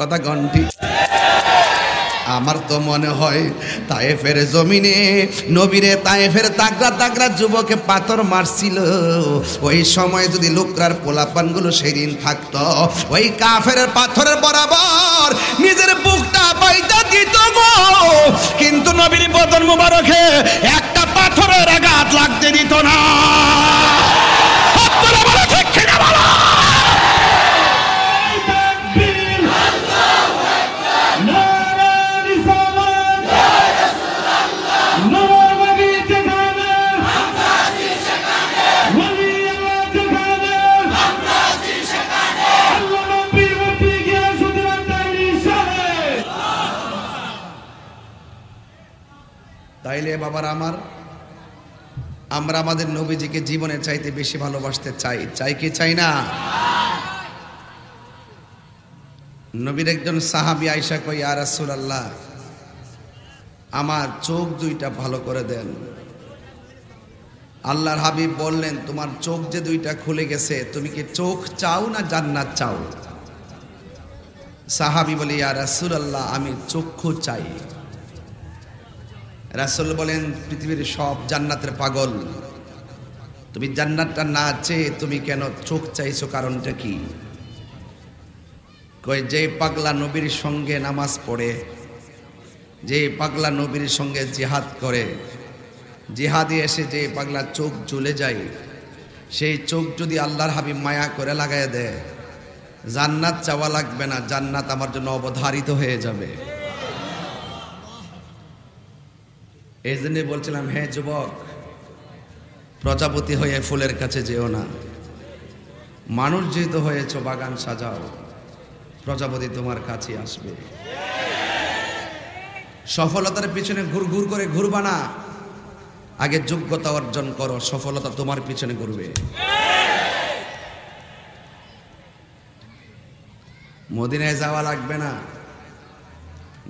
কথা ঘন্টি। আমার তো মনে হয় তায়েফের জমিনে নবীরে তায়েফের তাগড়া তাগড়া যুবকে পাথর মারছিল, ওই সময় যদি লোকরার পোলাপানগুলো সেদিন থাকতো, ওই কাফের পাথরের বরাবর নিজের বুকটা বাইটা দিত গো, কিন্তু নবীর বদন মুবারকে একটা পাথরের আঘাত লাগতে দিত না। তাইলে বাবার আমার, আমরা আমাদের নবীজিকে জীবনের চাইতে বেশি ভালোবাসতে চাই, চাই কি চাই না? নবীর একজন সাহাবী আয়েশা কই, ইয়া রাসূলুল্লাহ, আমার চোখ দুইটা ভালো করে দেন। আল্লাহর হাবিব বললেন, তোমার চোখ যে দুইটা খুলে গেছে, তুমি কি চোখ চাও না জান্নাত চাও? সাহাবী বলে, ইয়া রাসূলুল্লাহ, আমি চক্ষু চাই। রাসূল বলেন, পৃথিবীর সব জান্নাতের পাগল, তুমি জান্নাতটা না চেয়ে তুমি কেন চোখ চাইছো, কারণটা কি? কই, যে পাগলা নবীর সঙ্গে নামাজ পড়ে, যে পাগলা নবীর সঙ্গে জিহাদ করে, জিহাদে এসে যে পাগলা চোখ জ্বলে যায়, সেই চোখ যদি আল্লাহর হাবিব মায়া করে লাগায় দেয়, জান্নাত চাওয়া লাগবে না, জান্নাত আমার জন্য অবধারিত হয়ে যাবে। এই জন্য বলছিলাম, হে যুবক, প্রজাপতি হয়ে ফুলের কাছে যেও না। মানুষ যেহেতু হয়েছ, বাগান সাজাও, প্রজাপতি তোমার কাছে আসবে। সফলতার পিছনে ঘুর করে ঘুরবা না, আগে যোগ্যতা অর্জন করো, সফলতা তোমার পিছনে ঘুরবে। মদিনায় যাওয়া লাগবে না,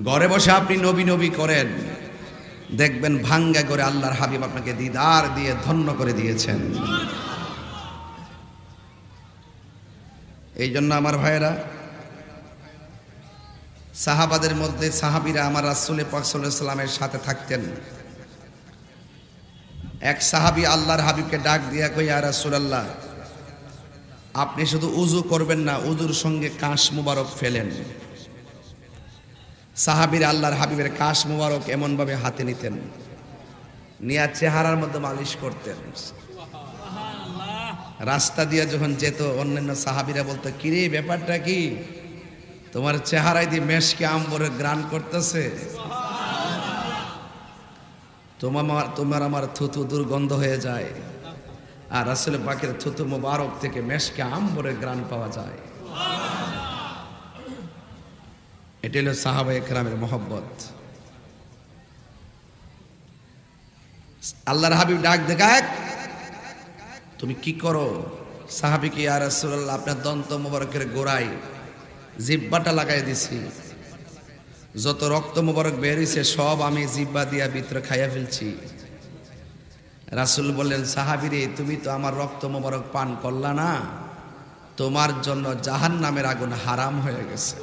ঘরে বসে আপনি নবী নবী করেন, দেখবেন ভাঙ্গা করে আল্লাহর হাবিব আপনাকে দিদার দিয়ে ধন্য করে দিয়েছেন। এই জন্য আমার ভাইয়েরা, সাহাবাদের মধ্যে সাহাবীরা আমার রাসূল পাক সাল্লাল্লাহু আলাইহি ওয়াসাল্লামের সাথে থাকতেন। এক সাহাবী আল্লাহর হাবিবকে ডাক দিয়া কই, ইয়া রাসূলুল্লাহ, আপনি শুধু উযু করবেন না, উযুর সঙ্গে কাশ মুবারক ফেলেন। সাহাবীরা আল্লাহর হাবিবের কাশ মুবারক এমন ভাবে হাতে নিতেন, নিয়া চেহারার মধ্যে মালিশ করতেন। রাস্তা দিয়ে যখন যেত, অন্যান্য সাহাবীরা বলতো, কিরে ব্যাপারটা কি, তোমার চেহারায় দিয়ে মেশকে আম্বরের গ্রান করতেছে, তোমার আমার থুতু দুর্গন্ধ হয়ে যায়, আর রাসূল পাকের থুতু মুবারক থেকে মেশকে আম্বরের গ্রান পাওয়া যায়। এটা হলো সাহাবায়ে কেরামের মহব্বত। আল্লাহর হাবিব ডাক দেখায়, তুমি কি করো? সাহাবীকে, ইয়া রাসূলুল্লাহ, আপনার দন্ত মুবারকের গোড়ায় জিহ্বাটা লাগাই দিছি, যত রক্ত মুবারক বের হইছে সব আমি জিহ্বা দিয়া ভিতরে খাইয়া ফেলছি। রাসূল বললেন, সাহাবীরে, তুমি তো আমার রক্ত মুবারক পান করলা না, তোমার জন্য জাহান্নামের আগুন হারাম হয়ে গেছে।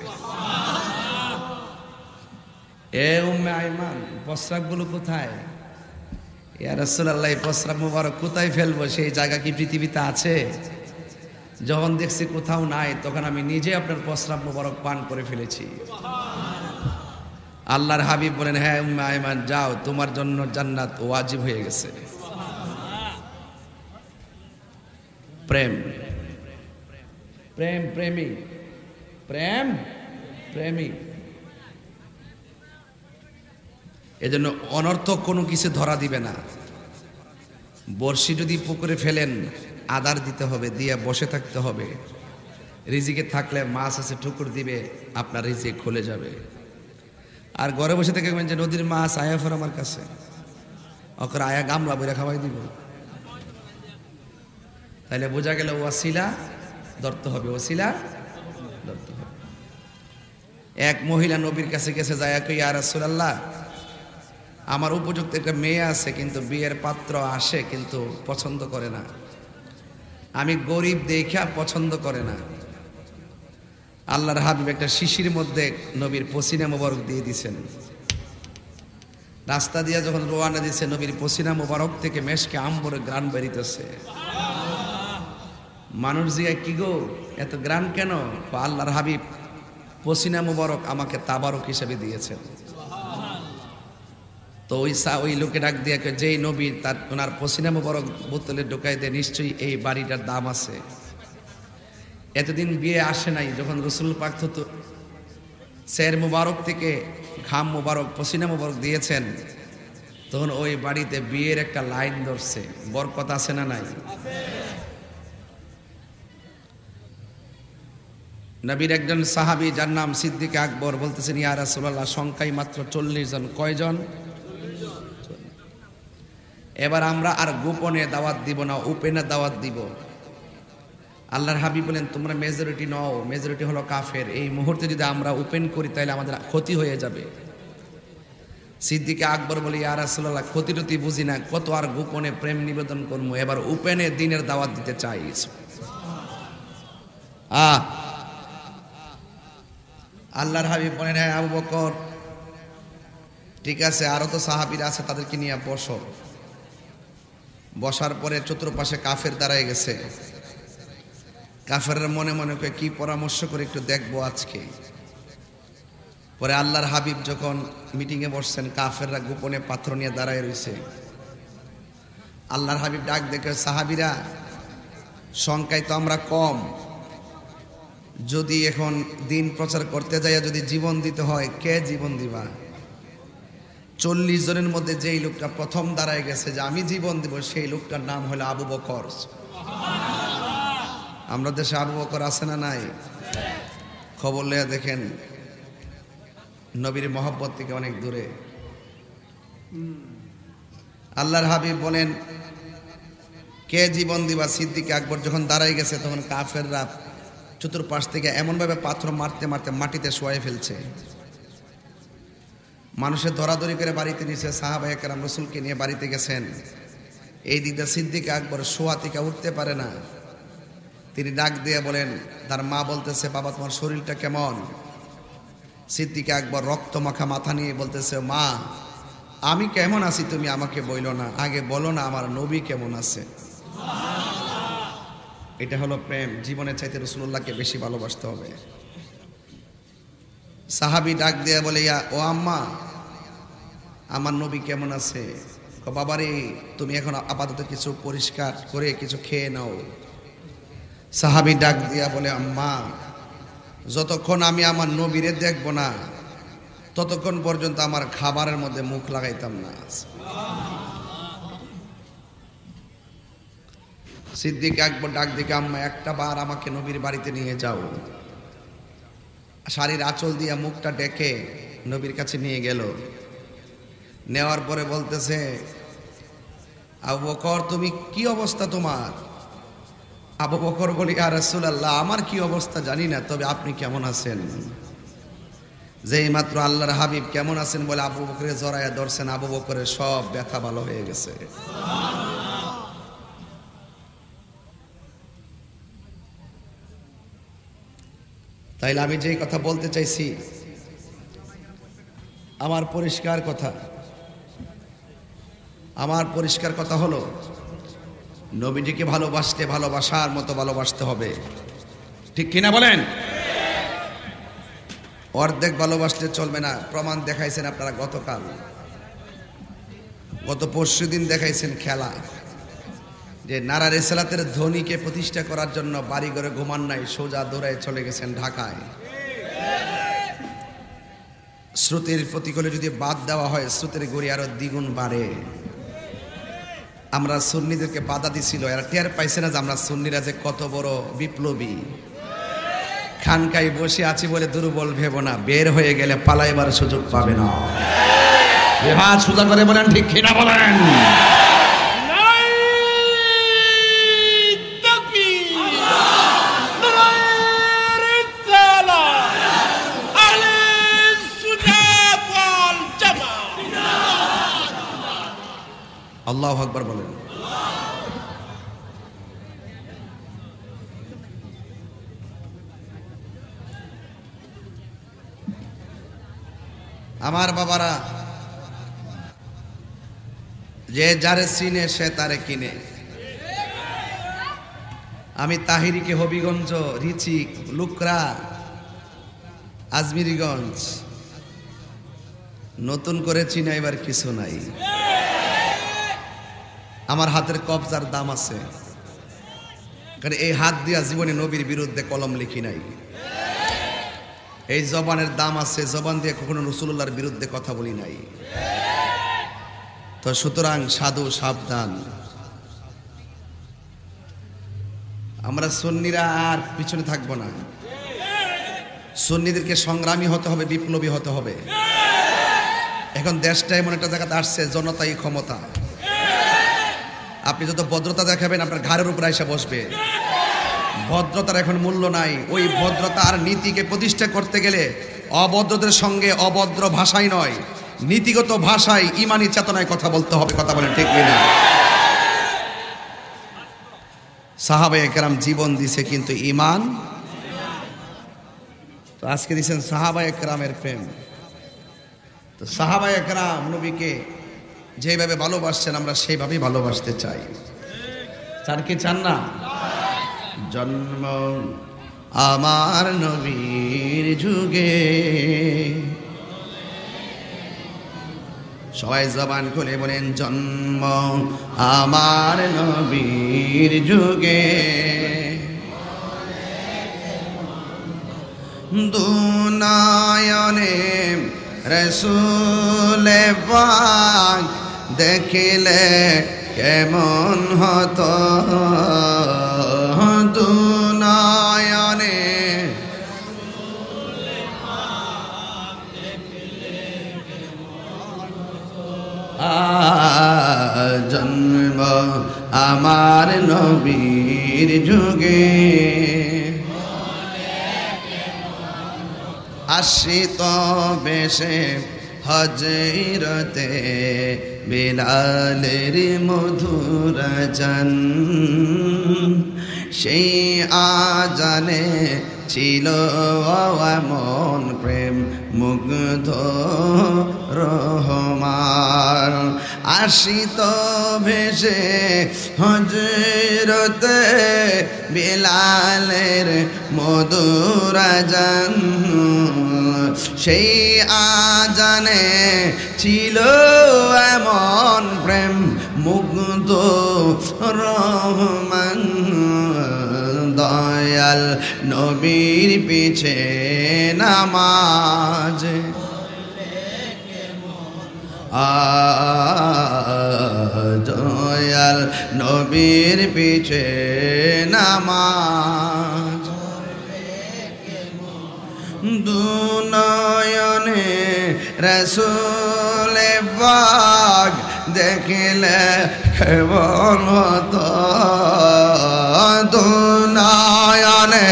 এ উম্মে আইমান, প্রস্রাবগুলো কোথায়? ইয়া রাসূলুল্লাহ, প্রস্রাব মুবারক কোথায় ফেলবো, সেই জায়গা কি পৃথিবীতে আছে? যখন দেখছি কোথাও নাই, তখন আমি নিজে আপনার প্রস্রাব মুবারক পান করে ফেলেছি। আল্লাহর হাবিব বলেন, হ্যাঁ উম্মে আইমান, যাও, তোমার জন্য জান্নাত ওয়াজিব হয়ে গেছে। প্রেম, প্রেম প্রেমী, প্রেম প্রেমী। এজন্য অনর্থক কোনো কিছু ধরা দিবে না। বড়শি যদি পুকুরে ফেলেন, আদার দিতে হবে, দিয়ে বসে থাকতে হবে। রিজিকে থাকলে মাছ আছে, ঠুকুর দিবে, আপনার রিজিক খুলে যাবে। আর ঘরে বসে থেকে যে নদীর মাছ আয়া ফের আমার কাছে, ওকে আয়া গামলা বইরা খাওয়াই দিব, তাইলে বোঝা গেল ওয়াসিলা ধরতে হবে, ওয়াসিলা ধরতে হবে। এক মহিলা নবীর কাছে গেছে, যায় কই, ইয়া রাসূলুল্লাহ, আমার উপযুক্ত একটা মেয়ে আছে, কিন্তু বিয়ের পাত্র আসে কিন্তু পছন্দ করে না, আমি গরিব দেখা পছন্দ করে না, আল্লাহর হাবিব একটা শিশির মধ্যে নবীর পসিনা মোবারক দিয়ে দিছেন। রাস্তা দিয়ে যখন রওনা দিছে নবীর পসিনা মোবারক থেকে মেশকে আম্বরের গ্রান বেরিতেছে। মানুষ জিগায় কি গো এত গ্রান কেন? আল্লাহর হাবিব পসিনা মোবারক আমাকে তাবারক হিসেবে দিয়েছেন। তো ওই লোকে ডাক দিয়ে যেই নবী তার ওনার পসিনা মোবারক বোতলে ঢোকাই দেয়, নিশ্চয়ই এই বাড়িটার দাম আছে। এতদিন বিয়ে আসে নাই, যখন রসুল পাক তো সের মোবারক থেকে ঘাম মোবারক পসিনা মোবারক দিয়েছেন, তখন ওই বাড়িতে বিয়ের একটা লাইন ধরছে। বরকত আছে না নাই? নবীর একজন সাহাবী যার নাম সিদ্দিক আকবর বলতেছেন, ইয়া রাসূলুল্লাহ সংখ্যাই মাত্র 40 জন। কয়জন? এবার আমরা আর গোপনে দাওয়াত দিব না, ওপেনে দাওয়াত দিব। আল্লাহর হাবিব বলেন, তোমরা মেজরিটি নও, মেজরিটি হলো কাফের। এই মুহূর্তে যদি আমরা ওপেন করি তাহলে আমাদের ক্ষতি হয়ে যাবে। সিদ্দিক আকবর বলে, ইয়া রাসূলুল্লাহ ক্ষতি টতি বুঝি না, কত আর গোপনে প্রেম নিবেদন করবো, এবার ওপেনে দ্বীনের দাওয়াত দিতে চাই। আল্লাহর হাবিব বলেন, হ্যাঁ আবু বকর ঠিক আছে, আরো তো সাহাবীরা আছে, তাদেরকে নিয়ে বসো। বসার পরে চতুর্পাশে কাফের দাঁড়ায় গেছে। কাফেররা মনে মনে করে কি পরামর্শ করে একটু দেখবো আজকে। পরে আল্লাহর হাবিব যখন মিটিংয়ে বসছেন, কাফেররা গোপনে পাথর নিয়ে দাঁড়ায় রয়েছে। আল্লাহর হাবিব ডাক দেখে, সাহাবীরা সংখ্যায় তো আমরা কম, যদি এখন দিন প্রচার করতে যাই যদি জীবন দিতে হয়, কে জীবন দিবা? 40 জনের মধ্যে যেই লোকটা প্রথম দাঁড়ায় গেছে যে আমি জীবন দিব, সেই লোকটার নাম হলো আবু বকর। আমরা দেশে আবু বকর আছে না নাই? খবর লইয়া দেখেন, নবীর মহব্বত থেকে অনেক দূরে। আল্লাহর হাবিব বলেন, কে জীবন দিবা? সিদ্দিক আকবর যখন দাঁড়ায় গেছে, তখন কাফেররা চতুর্পাশ থেকে এমনভাবে পাথর মারতে মারতে মাটিতে শোয়াই ফেলছে। মানুষের ধরাধরি করে বাড়িতে নিয়েছে। সাহাবায়ে কেরাম রাসূলকে নিয়ে বাড়িতে গেছেন। এই দিকটা সিদ্দিক আকবর শোয়া থেকে উঠতে পারে না। তিনি ডাক দিয়ে বলেন, তার মা বলতেছে, বাবা তোমার শরীরটা কেমন? সিদ্দিক আকবর রক্ত মাখা মাথা নিয়ে বলতেছে, মা আমি কেমন আছি তুমি আমাকে বইলো না, আগে বলো না আমার নবী কেমন আছে। এটা হলো প্রেম। জীবনের চাইতে রাসূলুল্লাহকে বেশি ভালোবাসতে হবে। সাহাবী ডাক দিয়ে বলে, ও আম্মা আমার নবী কেমন আছে? বাবারে তুমি এখন আপাতত কিছু পরিষ্কার করে কিছু খেয়ে নাও। সাহাবী ডাক দিয়া বলে, আম্মা যতক্ষণ আমি আমার নবীরে দেখবো না ততক্ষণ পর্যন্ত আমার খাবারের মধ্যে মুখ লাগাইতাম না। সিদ্দিক আকবর ডাক দিকে, আম্মা একটা বার আমাকে নবীর বাড়িতে নিয়ে যাও। শাড়ির আঁচল দিয়া মুখটা ডেকে নবীর কাছে নিয়ে গেল। নেওয়ার পরে বলতেছে, আবু বকর তুমি কি অবস্থা তোমার? আবু বকর বলি, ইয়া রাসূলুল্লাহ আমার কি অবস্থা জানি না, তবে আপনি কেমন আছেন? যেই মাত্র আল্লাহর হাবিব কেমন আছেন বলে আবু বকরের জড়ায়া ধরছেন, আবু বকরের সব ব্যথা ভালো হয়ে গেছে। তাইলে আমি যেই কথা বলতে চাইছি আমার পরিষ্কার কথা হলো, নবীজিকে ভালোবাসতে ভালোবাসার মতো ভালোবাসতে হবে। ঠিক কিনা বলেন? অর্ধেক ভালোবাসলে চলবে না। প্রমাণ দেখাইছেন আপনারা গত পরশুদিন দেখাইছেন খেলা, যে নারা রেসালাতের ধ্বনিকে প্রতিষ্ঠা করার জন্য বাড়ি ঘরে ঘুমান নাই, সোজা দৌড়ায় চলে গেছেন ঢাকায়। স্রোতের প্রতিকূলে যদি বাদ দেওয়া হয়, স্রোতের গড়ি আরো দ্বিগুণ বাড়ে। আমরা সুন্নিদেরকে বাধা দিছিল, এরা টের পাইছে না যে আমরা সুন্নিরা যে কত বড় বিপ্লবী। খানকায় বসে আছি বলে দুর্বল ভেবো না, বের হয়ে গেলে পালাইবার সুযোগ পাবে না। হাত সোজা করে বলেন, ঠিক কিনা বলেন? আল্লাহু আকবার বলেন। আমার বাবারা, যে যারে চিনে সে তারে কিনে। আমি তাহিরিকে হবিগঞ্জ, রিচিক, লুকরা, আজমিরিগঞ্জ নতুন করে চিনা এবার কিছু নাই। আমার হাতের কবজার দাম আছে, কারণ এই হাত দিয়া জীবনে নবীর বিরুদ্ধে কলম লিখি নাই। এই জবানের দাম আছে, জবান দিয়ে কখনো রাসূলুল্লাহর বিরুদ্ধে কথা বলি নাই। তো সুতরাং সাধু সাবধান। আমরা সুন্নিরা আর পিছনে থাকবো না। সুন্নিদেরকে সংগ্রামী হতে হবে, বিপ্লবী হতে হবে। এখন দেশটা এমন একটা জায়গাতে আসছে, জনতাই ক্ষমতা। আপনি যত ভদ্রতা দেখাবেন আপনার ঘাড়ের উপর এসে বসবে। ভদ্রতার এখন মূল্য নাই। ওই ভদ্রতা আর নীতিকে প্রতিষ্ঠা করতে গেলে অভদ্রদের সঙ্গে অভদ্র ভাষাই নয়, নীতিগত ভাষায়, ইমানি চেতনায় কথা বলতে হবে। কথা বলেন ঠিক কিনা? সাহাবায়ে কেরাম জীবন দিছে, কিন্তু ঈমান তো আজকে দিছেন সাহাবায়ে কেরামের প্রেম। তো সাহাবায়ে কেরাম নবীকে যেভাবে ভালোবাসছেন আমরা সেইভাবেই ভালোবাসতে চাই। চান কি চান না? জন্ম আমার নবীর যুগে, সবাই জবান খুলে বলেন, জন্ম আমার নবীর যুগে, দুনয়নে রাসূল পাক দেখিলে কেমন হতো, দুনয়নে জন্ম আমার নবীর যুগে, আশিত বেশে হজরতে বিলালের মধুর জান, সেই আজানে ছিল এমন প্রেম মুগ্ধ রহমান, আশিত ভেসে হজরতে বিলালের মধুর জান, সেই আজানে ছিল এমন প্রেম মুগ্ধ রহমান, দয়াল নবীর পিছে নামাজ, দয়াল নবীর পিছে নামাজ, দুনয়নে রাসূল পাক দেখিলে কেমন হতো, দুনয়নে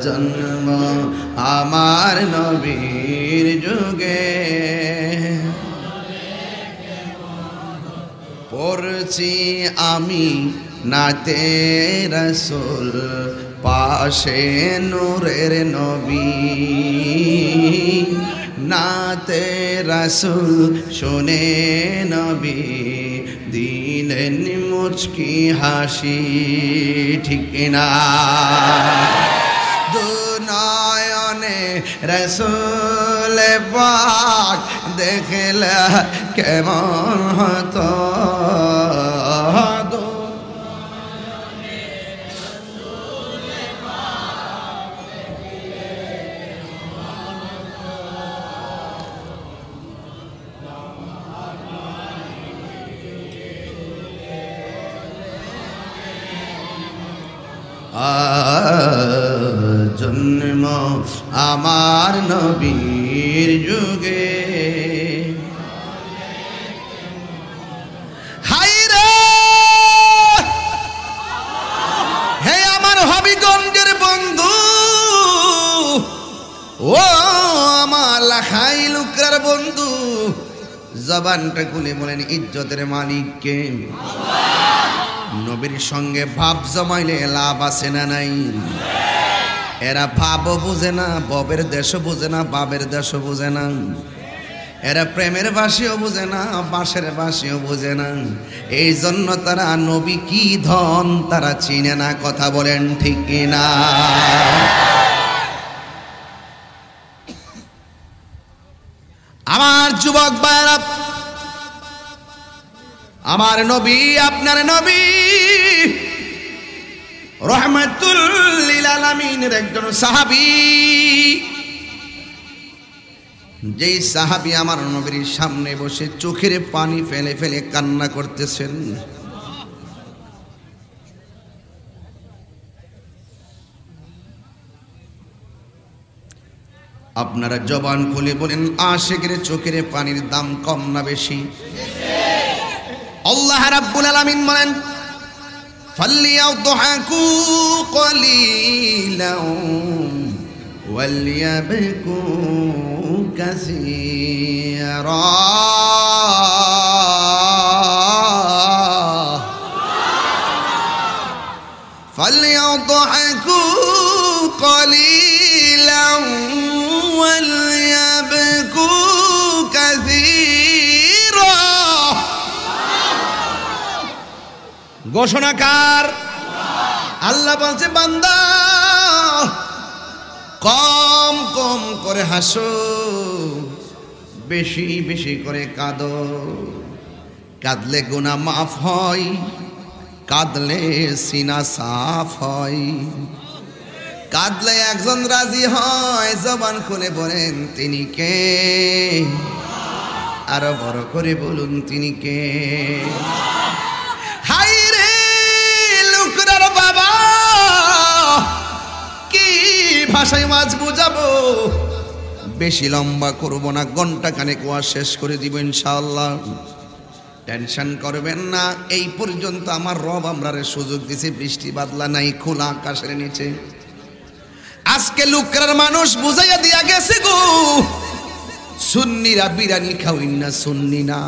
জন্ম আমার নবীর যুগে, পড়ছি আমি নাতে রাসূল পাশে নূরের নবী, নাতে রাসূল শুনে নবী দিলেন মুচকি হাসি, ঠিক না? দুনয়নে রাসূল পাক দেখলে কেমন হতো, জন্ম আমার নবীর যুগে, হায়রে হে আমার হবিগঞ্জের বন্ধু, ও আমার লাখাই লুকরার বন্ধু, জবানটা খুলে বলেন ইজ্জতের মালিক কে? নবীর সঙ্গে ভাব জমাইলে লাভ আছে না নাই? এরা ভাবও বুঝে না, ববের দেশও বুঝে না, বাবের দেশও বুঝে না। এরা প্রেমের বাসিও বুঝে না, বাঁশের বাসিও বুঝে না। এই জন্য তারা নবী কি ধন তারা চিনে না। কথা বলেন ঠিক কিনা? আমার যুবক ভাইরা, আমার নবী আপনার নবী রহমাতুল লিল আলামিনের একজন সাহাবী। যেই সাহাবী আমার নবীর সামনে বসে চোখের পানি ফেলে ফেলে কান্না করতেছেন। আপনারা জবান খুলে বলেন, আশিকের চোখের পানির দাম কম না বেশি? আল্লাহ রাব্বুল আলামিন বলেন, ফালইয়াদহাকু কলিলান ওয়ালইয়াবকু কাসীরা। ফালইয়াদহাকু কলিলান ওয়ালইয়াবকু কাসীরা। ঘোষণাকার আল্লাহ বলছে, বান্দা কম কম করে হাসো, বেশি বেশি করে কাঁদো। কাঁদলে গুনাহ মাফ হয়, কাঁদলে সিনা সাফ হয়। কাঁদলে একজন রাজি হয়। জবান খুলে বলেন, তিনি কে? আরো বড় করে বলুন, তিনি কে? হাই রে লুকরার বাবা, কি ভাষায় মাছ বুঝাবো? বেশি লম্বা করব না, ঘন্টা খানেক ওয়াজ শেষ করে দিব ইনশাআল্লাহ। টেনশন করবেন না। এই পর্যন্ত আমার রব আমরারে সুযোগ দিছে, বৃষ্টি বাদলা নাই, খোলা আকাশের নিচে। আজকে লুকরার মানুষ বুঝাইয়া দিয়া গেছে গো, সুন্নিরা বিরিয়ানি খাওইন না, সুন্নি না।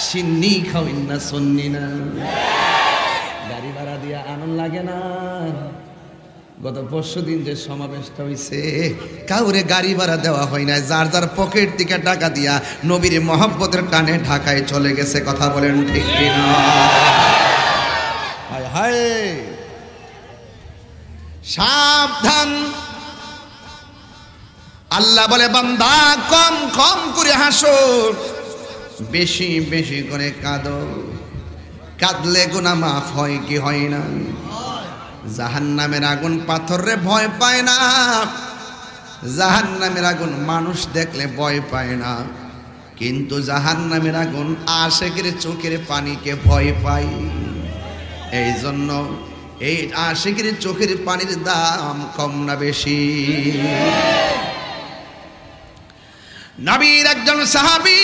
সিন্নি খাওইন না, সুন্নি না। গাড়ি ভাড়া দিয়া আনন্দ লাগে না? গত পরশুদিন যে সমাবেশটা হইছে, কাউরে গাড়ি ভাড়া দেওয়া হয় না, যার যার পকেট থেকে টাকা দিয়া নবীর মহব্বতের টানে ঢাকায় চলে গেছে। কথা বলেন ঠিক কিনা? হায় হায়, সাবধান। আল্লাহ বলে, বান্দা কম কম করে হাসো, বেশি বেশি করে কাঁদো। কাঁদলে গুনাহ মাফ হয় কি হয় না? জাহান্নামের আগুন পাথরে ভয় পায় না, জাহান্নামের আগুন মানুষ দেখলে ভয় পায় না, কিন্তু জাহান্নামের আগুন আশিকের চোখের পানিকে ভয় পায়। এই জন্য এই আশিকের চোখের পানির দাম কম না বেশি? নবীর একজন সাহাবী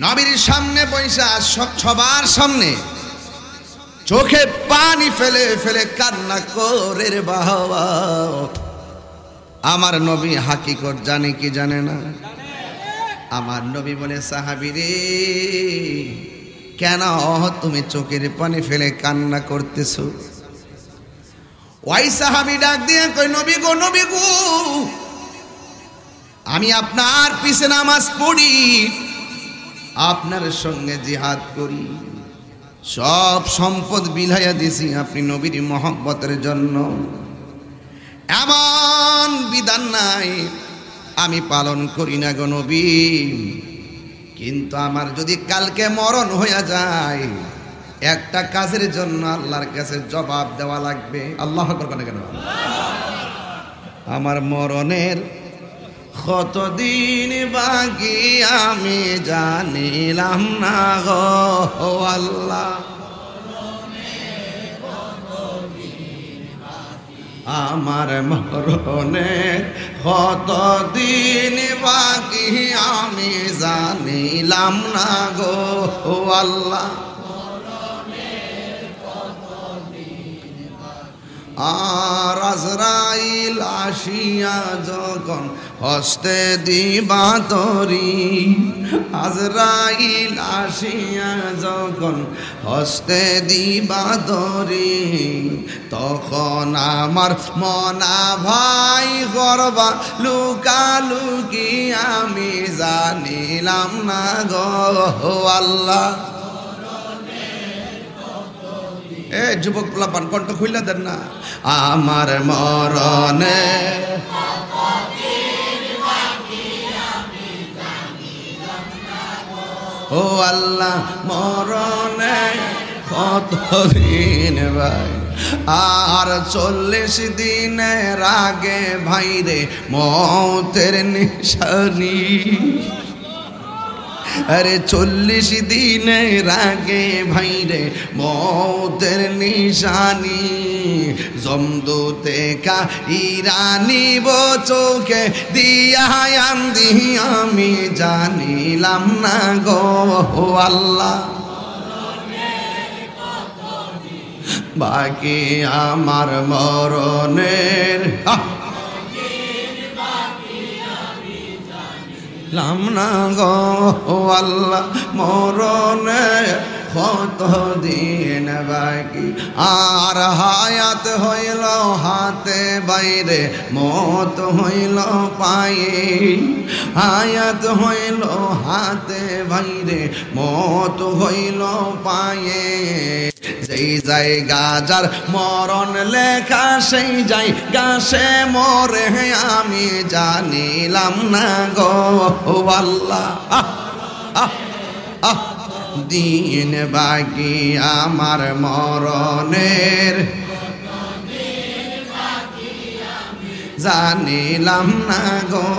নবীর সামনে বৈশা সবার সামনে চোখে পানি ফেলে ফেলে কান্না করে রে বাবা। আমার নবী হাকিকত জানে কি জানে না? আমার নবী বলে, সাহাবী রে, কেন তুমি চোখের পানি ফেলে কান্না করতেছো? ওই সাহাবী ডাক দিয়ে কই, নবী গো, নবী গো, আমি আপনার পিছে নামাজ পড়ি, আপনার সঙ্গে জিহাদ করি, সব সম্পদ বিলাইয়া দিছি আপনি নবীর মহব্বতের জন্য। এমন বিধান নাই আমি পালন করি না গো নবী, কিন্তু আমার যদি কালকে মরণ হইয়া যায়, একটা কাজের জন্য আল্লাহর কাছে জবাব দেওয়া লাগবে। আল্লাহু আকবার কেন? আমার মরণের কতদিন বাকি আমি জানিলাম না গো আল্লাহ। আমার মরণের কতদিন বাকি আমি জানিলাম না গো আল্লাহ। আর আজরাইল আসিয়া যখন হস্তে দিবা তরি আজরাইল আসিয়া যখন হস্তে দিবা তরি তখন আমার মনা ভাই করবা লুকালুকি আমি জানিলাম না গো আল্লাহ। এ যুবক পোলাপান কণ্ঠ খুইলা দেন না। আমার মরণে ও আল্লাহ মরণে কতদিন ভাই, আর 40 দিনের আগে ভাইরে মৌতের নিশানি। আরে 40 দিনের আগে ভাইরে মৌতের নিশানি। জমদূতে কা ইরানি বো চোখে দিয়া আন্দি আমি জানিলাম না গো আল্লাহ। বাকি আমার মরণের লাম না গো আল্লাহ মরণের কত দিন বাকি, আর হায়াত হইল হাতে বাইরে মত হইল পায়ে। হায়াত হইল হাতে বাইরে মত হইল পায়ে। যেই জায়গা যার মরণ লেখা সেই জায়গা সে মরে আমি জানিলাম না গো আল্লাহ। দিন বাকি আমার মরণের জানিলাম না গো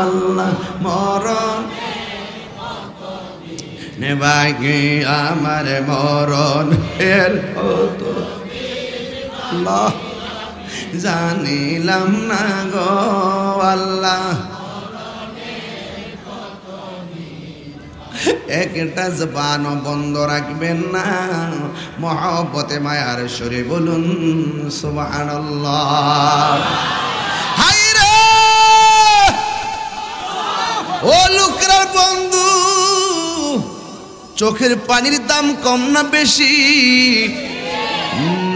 আল্লাহ। মরণ বাকি আমার মরণের জানিলাম না গো আল্লাহ। একটা জবান বন্ধ রাখবেন না, মহব্বতে মায়ার সুরে বলুন সুবহানাল্লাহ। হায়রে ও লোকরার বন্ধু, চোখের পানির দাম কম না বেশি?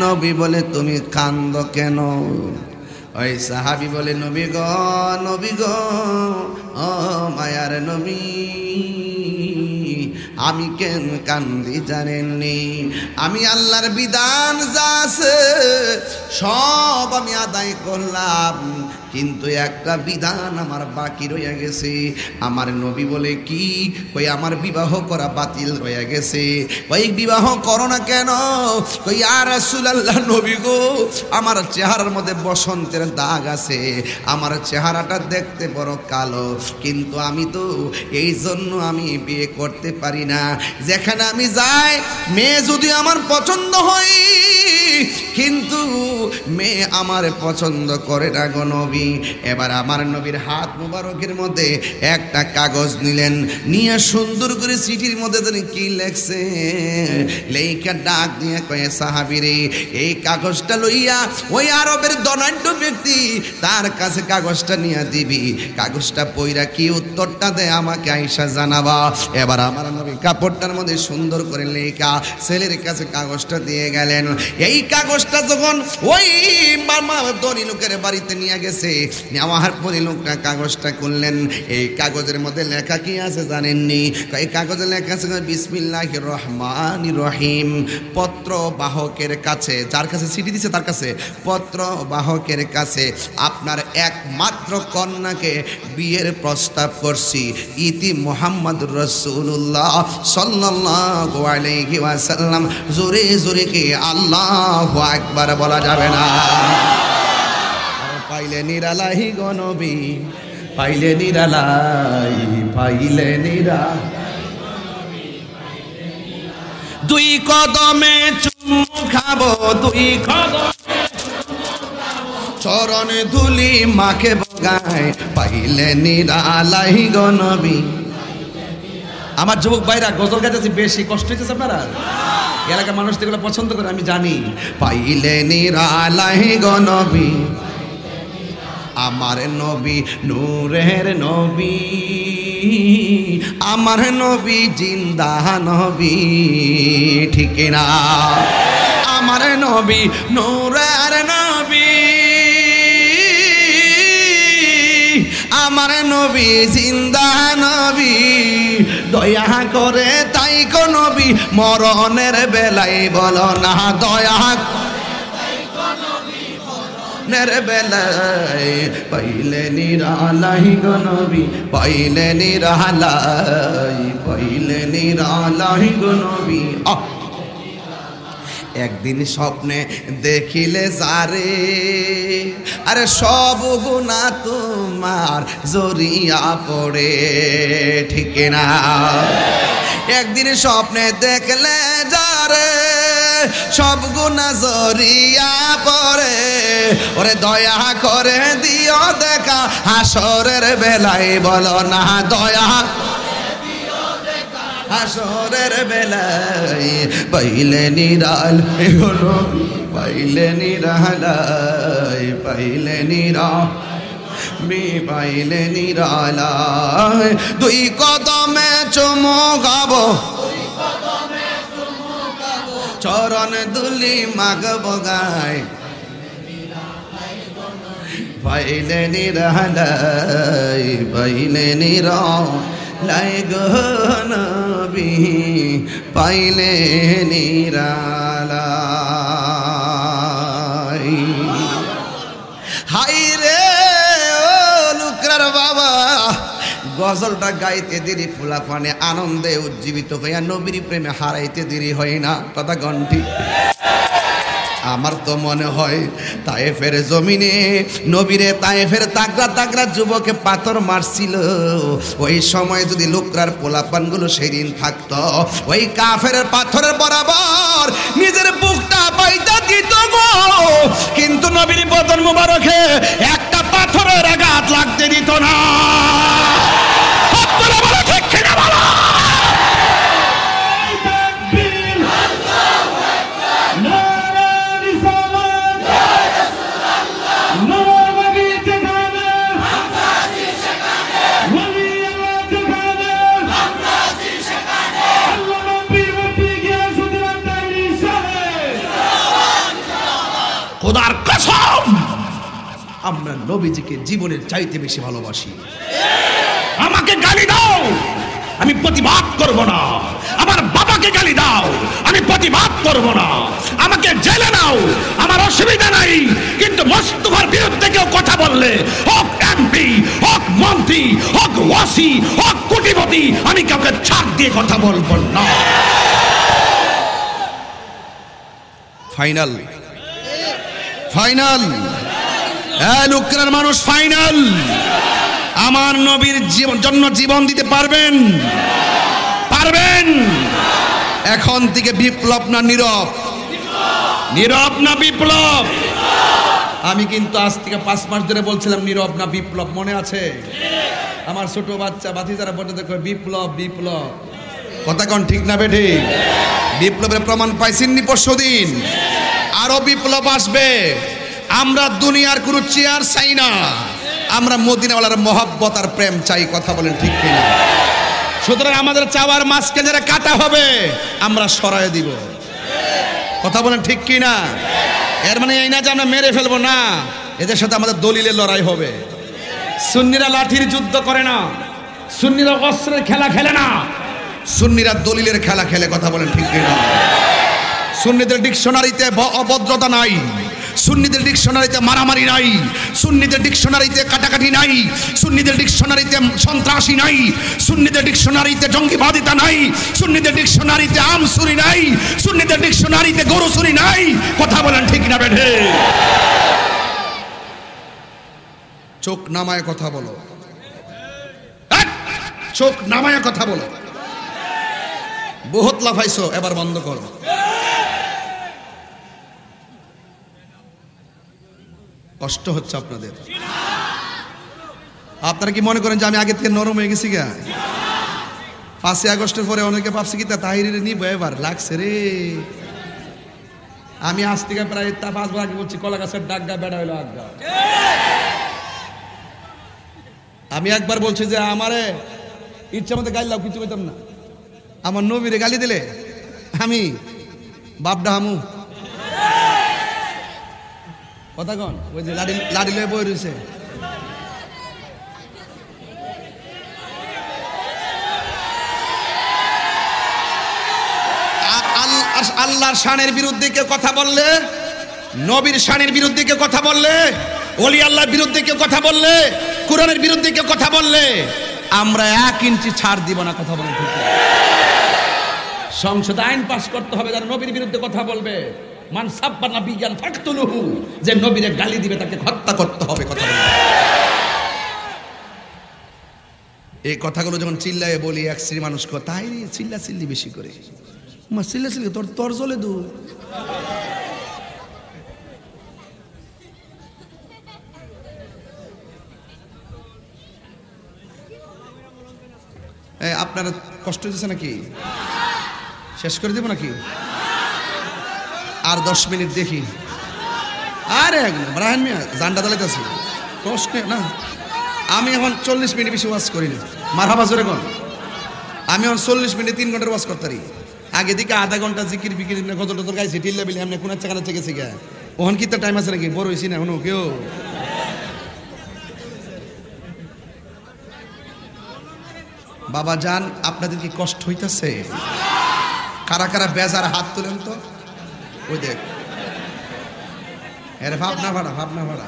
নবী বলে তুমি কান্দো কেন? ওই সাহাবী বলে নবী গো ও মায়ার নবী, আমি কেন কান্দি জানেননি? আমি আল্লাহর বিধান যা আছে সব আমি আদায় করলাম, কিন্তু একটা বিধান আমার বাকি রয়ে গেছে। আমার নবী বলে কি? কই আমার বিবাহ করা বাতিল রয়ে গেছে। কই বিবাহ করো না কেন? কই ইয়া রাসূলুল্লাহ নবী গো, আমার চেহারার মধ্যে বসন্তের দাগ আছে, আমার চেহারাটা দেখতে বড় কালো, কিন্তু আমি তো এই জন্য আমি বিয়ে করতে পারি না। যেখানে আমি যাই মেয়ে যদি আমার পছন্দ হয়, কিন্তু মেয়ে আমার পছন্দ করে না গো নবী। এবার আমার নবীর হাত মুবারকের মধ্যে একটা কাগজ নিলেন, নিয়ে সুন্দর করে চিঠির মধ্যে তিনি কি লেখছে লেখা ডাক দিয়ে কয়ে সাহাবীরে এই কাগজটা লইয়া ওই আরবের ধনাঢ্য ব্যক্তি তার কাছে কাগজটা নিয়ে দিবি, কাগজটা পইরা কি উত্তরটা দেয় আমাকে আইসা জানাবা। এবার আমার নবী কাপড়টার মধ্যে সুন্দর করে লেখা ছেলের কাছে কাগজটা দিয়ে গেলেন। এই কাগজটা যখন ওই মামা ধনী লোকের বাড়িতে নিয়ে গেছে, নেওয়ার পরে লোকটা কাগজটা খুললেন। এই কাগজের মধ্যে লেখা কি আছে জানেননি? এই কাগজে লেখা আছে বিসমিল্লাহির রহমানির রহিম। পত্র বাহকের কাছে, যার কাছে চিঠি দিছে তার কাছে, পত্র বাহকের কাছে আপনার একমাত্র কন্যাকে বিয়ের প্রস্তাব করছি। ইতি মুহাম্মদুর রাসূলুল্লাহ সাল্লাল্লাহু আলাইহি ওয়াসাল্লাম। জোরে জোরে কি আল্লাহু আকবার বলা যাবে না? পাইলে নিরালাই গো নবী, পাইলে নিরালাই, পাইলে নিরা। দুই কদমে চুমু খাবো, দুই কদমে চরণ ধুলি মাকে বগায়, পাইলে নিরালাই গো নবী। আমার যুবক ভাইরা গজল গাইতেছি, বেশি কষ্ট হইতেছে আপনারা? এলাকার মানুষ এগুলো পছন্দ করে আমি জানি। পাইলে নিরালাই গো নবী, আমার নবী নূরের নবী, আমার নবী জিন্দা নবী, ঠিক না? আমার নবী নূরের নবী, আমার নবী জিন্দা নবী, দয়া করে তাই কো নবী মরণের বেলায় বলো না, দয়া নের বেলায় পাইলে নিরালাই গো নবী, পাইলে নিরালাই, পাইলে নিরালাই গো নবী। একদিন স্বপ্নে দেখিলে যারে, আরে সব গুনাহ তোমার জড়িয়া পড়ে, ঠিক না? একদিন স্বপ্নে দেখলে যারে সব গুনাহ জড়িয়া পড়ে, ওরে দয়া করে দিও দেখা হাসরের বেলায় বলো না, দয়া হাসরের বেলায় পাইলে নিরালাই গো নবী, পাইলে নিরালাই, পাইলে নিরালাই, পাইলে নিরালাই। দুই কদমে চুমু খাবো, চরণ দুলি মাগবো গায়, পাইলে নিরালাই, পাইলে নিরালাই গো নবী, পাইলে নিরালাই। হাই রে ও লুকরার বাবা, গজলটা গাইতে দেরি ফুলা পানে আনন্দে উজ্জীবিত হইয়া নবীর প্রেমে হারাইতে দেরি হয় না, কথা গন্টি। আমার তো মনে হয় তায়েফের জমিনে নবীরে তায়েফের তাগড়া তাগড়া যুবকে পাথর মারছিল, ওই সময় যদি লোকরার পোলাপানগুলো সেদিন থাকতো, ওই কাফের পাথরের বরাবর নিজের বুকটা পাইতা দিত গো, কিন্তু নবীর বদন মুবারকে একটা পাথরের আঘাত লাগতে দিত না। ঠিক কিনা বলো? খোদার কসম, আমরা নবীজিকে জীবনের চাইতে বেশি ভালোবাসি। আমাকে গালি দাও, আমি প্রতিবাদ করব না। আমার বাবাকে গালি দাও, আমি প্রতিবাদ করব না। আমাকে জেলে নাও, আমার অসুবিধা নাই, কিন্তু মোস্তফার বিরুদ্ধে কেউ কথা বললে, হোক এমপি, হোক মন্ত্রী, হোক ওয়াসি, হোক কোটিপতি, আমি কাউকে ছাড় দিয়ে কথা বলবো না। ফাইনাল, ফাইনাল, লুকরার মানুষ ফাইনাল। আমার নবীর জন্য জীবন দিতে পারবেন? পারবেন? এখন থেকে বিপ্লব না নীরব? নীরব না বিপ্লব? আমি কিন্তু আজ থেকে 5 মাস ধরে বলছিলাম নীরব না বিপ্লব, মনে আছে? আমার ছোট বাচ্চা ভাতিজারা বলতে দেখো বিপ্লব বিপ্লব, কথা কোন ঠিক না বেঠি? বিপ্লবের প্রমাণ পাইছেননি পরশুদিন, আরো বিপ্লব আসবে। আমরা দুনিয়ার কোনো চেয়ার চাই না, আমরা মদিনাওয়ালার মহব্বত আর প্রেম চাই, কথা বলেন ঠিক কিনা? সুতরাং আমাদের চাওয়ার মাছকে যারা কাটা হবে আমরা সরায় দিব, কথা বলেন ঠিক কিনা? এর মানে এই না যে আমরা মেরে ফেলবো না, এদের সাথে আমাদের দলিলের লড়াই হবে। সুন্নিরা লাঠির যুদ্ধ করে না, সুন্নিরা অস্ত্রের খেলা খেলে না, সুন্নিরা দলিলের খেলা খেলে, কথা বলেন ঠিক কিনা? সুন্নিদের ডিকশনারিতে অভদ্রতা নাই, সুন্নিদের ডিকশনারিতে মারামারি নাই, সুন্নিদের ডিকশনারিতে কাটাকাটি নাই, সুন্নিদের ডিকশনারিতে সন্ত্রাসী নাই, সুন্নিদের ডিকশনারিতে জঙ্গিবাদিতা নাই, সুন্নিদের ডিকশনারিতে আম চুরি নাই, সুন্নিদের ডিকশনারিতে গরু চুরি নাই, কথা বলেন ঠিক না বেঠে? চোখ নামায় কথা বলো, চোখ নামায় কথা বলো। বহুত লাফাইছো, এবার বন্ধ করো। কষ্ট হচ্ছে আপনাদের। আপনারা কি মনে করেন যে আমি আগে থেকে নরম হয়ে গেছি গা? 5 আগস্টের পরে অনেকে ভাবছে কি তা তাহিরিরে নিব, এবার লাগছে রে। আমি আজ থেকে প্রায় 5 বার আগে বলছি কলা গাছের ডাক গা বেড়া হইলো আজ্ঞা। আমি একবার বলছি যে আমারে ইচ্ছা মতো গালি লাও, কিছু কইতাম না। আমার নবীরে গালি দিলে আমি বাপডা হামু কথা কন। ওই যে লাড়ি লয়ে বই রয়েছে। আল্লাহর শানের বিরুদ্ধে কেউ কথা বললে, নবীর শানের বিরুদ্ধে কেউ কথা বললে, ওলি আল্লাহর বিরুদ্ধে কেউ কথা বললে, কোরআনের বিরুদ্ধে কেউ কথা বললে আমরা 1 ইঞ্চি ছাড় দিব না। কথা বলেন ঠিক? সংসদে আইন পাস করতে হবে যারা নবীর বিরুদ্ধে কথা বলবে, মান সাব্বা নাবিয়ান ফাকতুলুহু, যে নবীরে গালি দিবে তাকে হত্যা করতে হবে। কথা বলেন। এই কথাগুলো যখন চিল্লায়ে বলি এক শ্রী মানুষ তাই চিল্লা চিল্লি বেশি করে, মা চিল্লা চিল্লি তোর জ্বলে দু। আপনারা কষ্ট হচ্ছে নাকি? শেষ করে দেব নাকি? আর 10 মিনিট দেখি। আরে ব্রাহান মিয়া জান্ডা দালাইতেছি, কষ্ট না। আমি এখন 40 মিনিট বেশি ওয়াজ করি না। মারহাবা জোরে কোন। আমি এখন 40 মিনিট 3 ঘন্টার ওয়াজ করতারি। আগে দিকে আধা ঘন্টা জিকির ফিকির গজল টজল গাইছি, টিল্লা বিলি এমনি কোন চাকানা চেকেছি গা। ওখান কি তার টাইম আছে নাকি? বড় হইছি না এখনো কেউ। বাবা জান, আপনাদের কি কষ্ট হইতাছে? কারা কারা বেজার হাত তুলেন তো। ওই দেখ, এর ভাবনা ভাড়া, ভাবনা ভাড়া।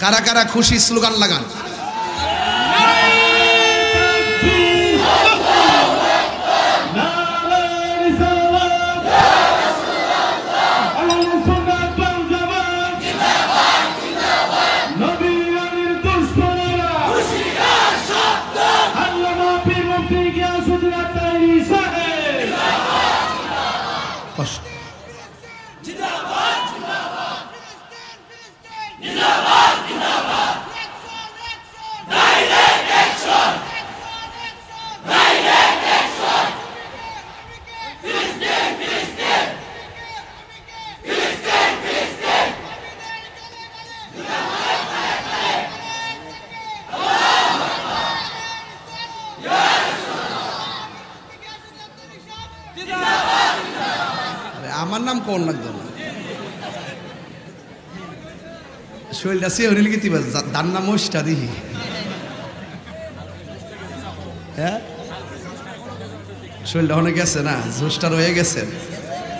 কারা কারা খুশি স্লোগান লাগান। আমার নাম কোন লাগতো না, শৈলটা সে হরিল কি তার নাম মোষটা দিহি। হ্যাঁ, শৈলটা অনেক গেছে না, জোশটা রয়ে গেছে।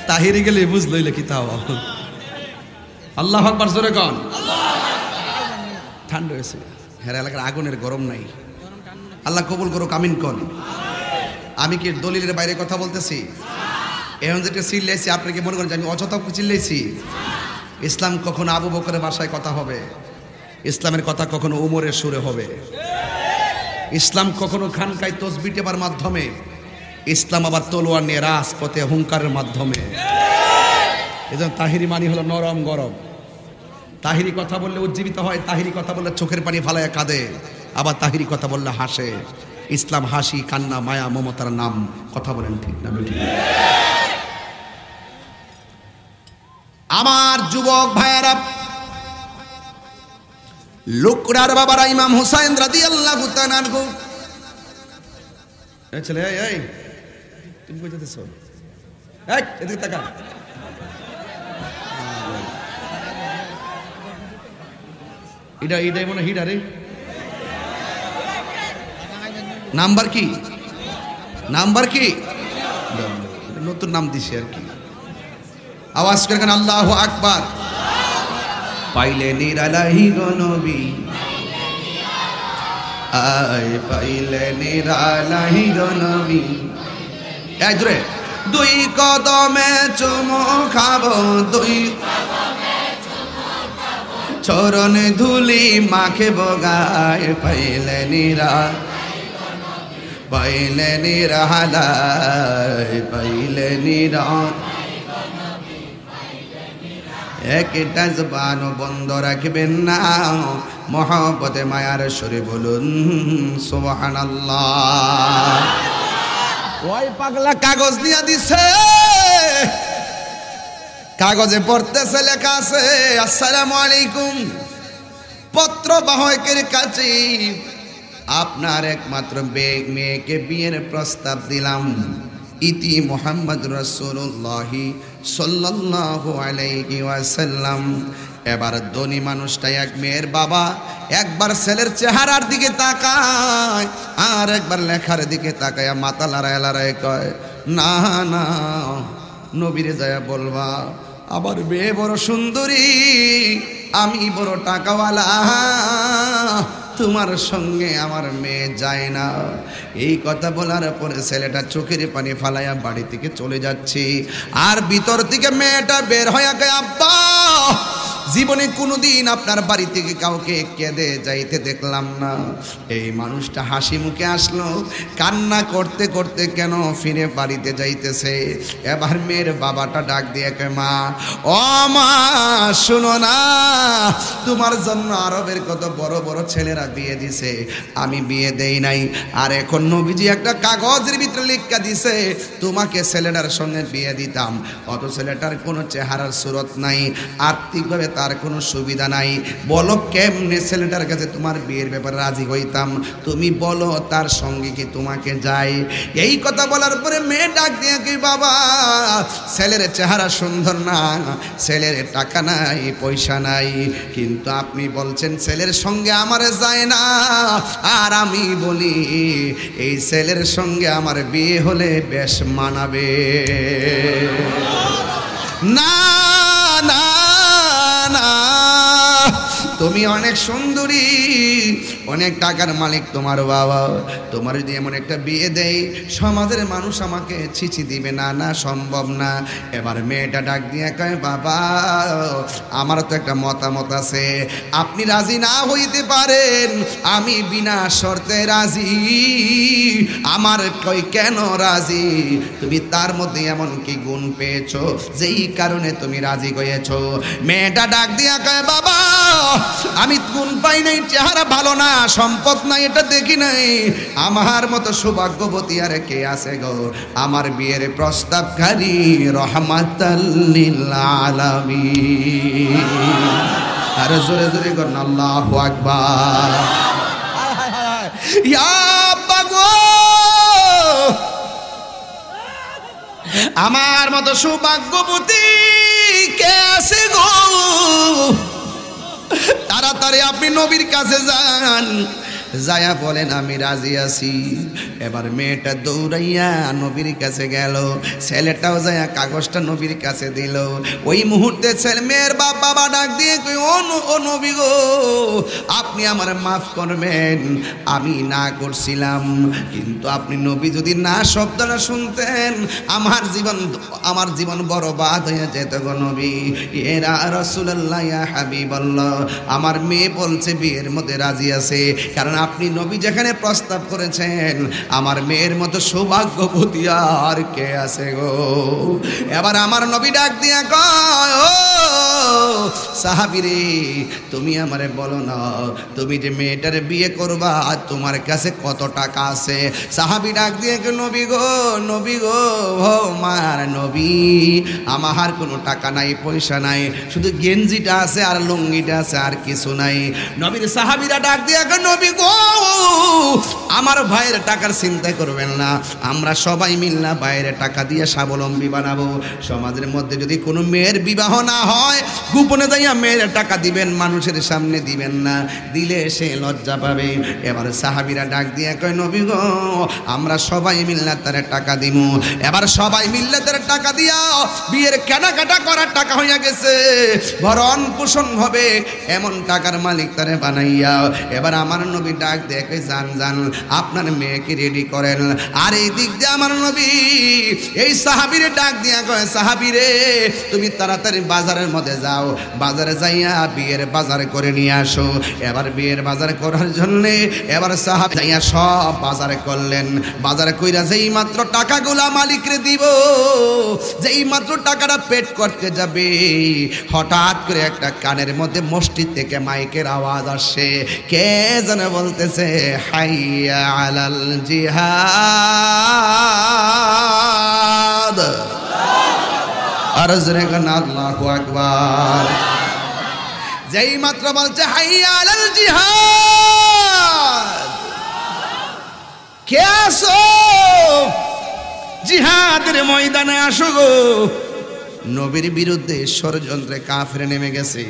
তাহিরি গেলে বুঝলইলে কি তাও। আল্লাহু আকবার জোরে কন। ঠান্ডা হয়েছে, হ্যাঁ এলাকার আগুনের গরম নাই। আল্লাহ কবুল করুক, আমিন কন। আমি কি দলিলের বাইরে কথা বলতেছি? এখন যেটা চিল্লাইছি আপনি কি মনে করেন যে আমি অযথা চিল্লাইছি? ইসলাম কখনো আবু বকরের ভাষায় কথা হবে, ইসলামের কথা কখনো উমরের সুরে হবে। ইসলাম কখনো খানকায় তসবিহ টেপার মাধ্যমে, ইসলাম আবার তলোয়ার নিয়ে রাজপথে হুঙ্কারের মাধ্যমে। এজন্য তাহিরি মানি হলো নরম গরম। তাহিরি কথা বললে উজ্জীবিত হয়, তাহিরি কথা বললে চোখের পানি ফালায়া কাঁদে, আবার তাহিরি কথা বললে হাসে। ইসলাম হাসি, কান্না, মায়া, মমতার নাম। কথা বলেন ঠিক না? আমার যুবক ভাইয়েরা, লুকড়ার বাবারা ইমাম হুসাইন রাদিয়াল্লাহু তাআলা আনহু। এই ছেলে, এই তুমি কই যাচ্ছো? এই এদিকে তাকা। এটা মনে হিডারে নাম্বার কি? নাম্বার কি? নতুন নাম দিছে আর কি। আওয়াজ করে কেন আল্লাহু আকবার। পাইলে নিরালাহি গো নবী, আয় পাইলে নিরালাহি গো নবী। এই জোরে, 2 কদমে চুমু খাবো, 2 চরণে ধুলি মাখে বগায়। পাইলে নিরা, পাইলে নিরালায়, পাইলে নিরা। একটা জবান বন্ধ রাখবেন না, মহব্বতে মায়ার সুরে বলুন সুবহানাল্লাহ। ওই পাগলা কাগজ নিয়ে দিছে, কাগজে পড়তেছে লেখা আছে আসসালামু আলাইকুম। পত্রবাহকের কাছে আপনার একমাত্র মেয়েকে বিয়ের প্রস্তাব দিলাম। ইতি মুহাম্মদ রাসূলুল্লাহ সাল্লাল্লাহু আলাইহি ওয়াসাল্লাম। এবার ধনী মানুষটা এক মেয়ের বাবা একবার ছেলের চেহারার দিকে তাকায় আর একবার লেখার দিকে তাকায় মাথা লড়ায় লড়ায় কয়, না না, নবীরে যায় বলবা আবার মেয়ে বড় সুন্দরী, আমি বড় টাকাওয়ালা, তোমার সঙ্গে আমার মেয়ে যায় না। এই কথা বলার পরে ছেলেটা চোখের পানি ফালাইয়া বাড়ি থেকে চলে যাচ্ছে। আর ভিতর থেকে মেয়েটা বের হয়ে গেছে, আব্বা জীবনে কোনোদিন আপনার বাড়ি থেকে কাউকে কেঁদে যাইতে দেখলাম না। এই মানুষটা হাসি মুখে আসলো, কান্না করতে করতে কেন ফিরে বাড়িতে যাইতেছে। এবার মেয়ের বাবাটা ডাক দিয়ে কয়, মা ও মা শুনো না, তোমার জন্য আরবের কত বড় বড় ছেলেরা বিয়ে দিছে, আমি বিয়ে দেই নাই। আর এখন নবীজি একটা কাগজের ভিতরে লিখা দিছে তোমাকে ছেলেটার সঙ্গে বিয়ে দিতাম। অত ছেলেটার কোনো চেহারার সুরত নাই, আর্থিকভাবে তার কোনো সুবিধা নাই। বলো কেমনে ছেলেটার কাছে তোমার বিয়ের ব্যাপারে রাজি হইতাম, তুমি বলো তার সঙ্গে কি তোমাকে যাই। এই কথা বলার পরে মেয়ে ডাক দিয়ে কি, বাবা ছেলের চেহারা সুন্দর না, ছেলের টাকা নাই পয়সা নাই, কিন্তু আপনি বলছেন ছেলের সঙ্গে আমার যায় না। আর আমি বলি এই ছেলের সঙ্গে আমার বিয়ে হলে বেশ মানাবে। না না না, তুমি অনেক সুন্দরী, অনেক টাকার মালিক তোমার বাবা, তোমার যদি এমন একটা বিয়ে দেয় সমাজের মানুষ আমাকে ছিছি দিবে না, না সম্ভব না। এবার মেয়েটা ডাক দিয়ে কয়, বাবা আমার তো একটা মতামত আছে, আপনি রাজি না হইতে পারেন, আমি বিনা শর্তে রাজি। আমার কই কেন রাজি, তুমি তার মধ্যে এমন কি গুণ পেয়েছো যেই কারণে তুমি রাজি হয়েছো। মেয়েটা ডাক দিয়া কয়, বাবা আমি গুণ পাই নাই, চেহারা ভালো না, সম্পদ নাই, এটা দেখি নাই, আমার মতো সৌভাগ্যবতী আর কে আছে গো। আমার বিয়ের প্রস্তাবকারী রহমাতাল লিল আলামিন। আর জোরে জোরে করুন আল্লাহু আকবার। ইয়া আব্বা গো, আমার মতো সৌভাগ্যবতী কে আছে গো, তাড়াতাড়ি আপনি নবীর কাছে যান, যায়া বলেন আমি রাজি আছি। এবার মেয়েটা দৌড়াইয়া নবীর কাছে গেল, ছেলেটাও যায়া কাগজটা নবীর কাছে দিল। ওই মুহূর্তে ছেলে মেয়ের বাবা ডাক দিয়ে কই, ও নবী গো, আপনি আমার মাফ করবেন, আমি না করছিলাম, কিন্তু আপনি নবী যদি না শব্দটা শুনতেন আমার জীবন বরবাদ হয়ে যেত গো নবী। এরা রাসূলুল্লাহ ইয়া হাবিবাল্লাহ, আমার মেয়ে বলছে বিয়ের মধ্যে রাজি আছে, কারণ আপনি নবী যেখানে প্রস্তাব করেছেন আমার মেয়ের মতো সৌভাগ্যবতী আর কে আছে গো। এবার আমার নবী ডাক দিয়া কয়, ও সাহাবীরে তুমি আমারে বলো না, তুমি যে মেয়েটারে বিয়ে করবা তোমার কাছে কত টাকা আছে। সাহাবী ডাক দিয়ে নবী গো, নবী গো, ও মার নবী, আমার কোনো টাকা নাই পয়সা নাই, শুধু গেঞ্জিটা আছে আর লুঙ্গিটা আছে, আর কিছু নাই। নবীর সাহাবীরা ডাক দিয়ে নবী গো, আমার ভাইয়ের টাকার চিন্তা করবেন না, আমরা সবাই মিলনা বাইরে টাকা দিয়ে স্বাবলম্বী বানাবো। সমাজের মধ্যে যদি কোনো মেয়ের বিবাহ না হয় গোপনে যাইয়া মেয়ের টাকা দিবেন, মানুষের সামনে দিবেন না, দিলে সে লজ্জা পাবে। এবার সাহাবীরা ডাক দিয়ে কয়, নবী গো আমরা সবাই মিলনা তার টাকা দিব। এবার সবাই মিললে তার টাকা দিয়া বিয়ের কেনাকাটা করার টাকা হইয়া গেছে, ভরণ পোষণ হবে এমন টাকার মালিক তারে বানাইয়া। এবার আমার নবী ডাক দেখে, যান যান আপনার মেয়েকে রেডি করেন। আর এই দিক দিয়ে আমার নবী এই সাহাবীরে ডাক দিয়া কয়, সাহাবীরে তুমি তাড়াতাড়ি বাজারের মধ্যে যাও, বাজারে যাইয়া বিয়ের বাজার করে নিয়ে আসো। এবার বিয়ের বাজার করার জন্যে এবার সাহাবী যাইয়া সব বাজার করলেন। বাজার কইরা যেই মাত্র টাকাগুলা মালিকরে দিব, যেই মাত্র টাকাটা পেট করতে যাবে, হঠাৎ করে একটা কানের মধ্যে মসজিদ থেকে মাইকের আওয়াজ আসে, কে যেন বলতেছে, হাইয়া আলাল জিহাদ। আর জোরে গান আল্লাহু আকবার। যেই মাত্র বলছে হাইয়া আলাল জিহাদ, কে আসো জিহাদের ময়দানে আসো গো। নবীর বিরুদ্ধে ষড়যন্ত্রে কাফের নেমে গেছে।